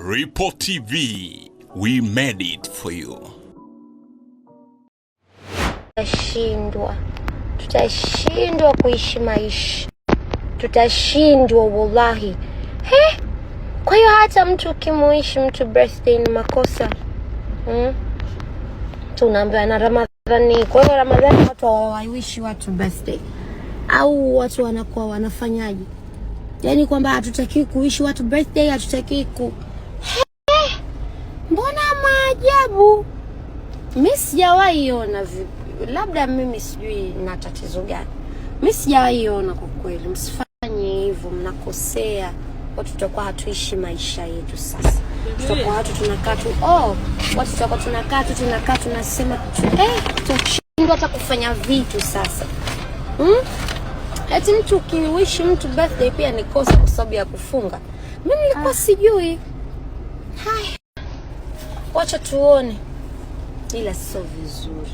Ripple TV, we made it for you. Tutashindwa kuishi maisha. Tutashindwa wallahi. Kwa hiyo hata mtu ukimuishi mtu birthday ni makosa. Tunaambiwa na Ramadhani. Kwa hiyo Ramadhani watu hawaishi watu birthday. Au watu wanakuwa wanafanyaje? Yaani kwamba hatutaki kuishi watu birthday, hatutaki Mbona maajabu? Mimi sijawahi ona vipi. Labda mimi sijui na tatizo gani. Mimi sijawahi ona kwa kweli. Msifanye hivyo, mnakosea. Watu tutakuwa hatuishi maisha yetu sasa. Tutakuwa watu tunakaa tu watu tutakuwa tunakaa tunasema tutashindwa hata kufanya vitu sasa. Eti mtu ukiwishi mtu birthday pia ni kosa kwa sababu ya kufunga. Mimi nilikuwa sijui. Wacha tuone. Ila sio vizuri.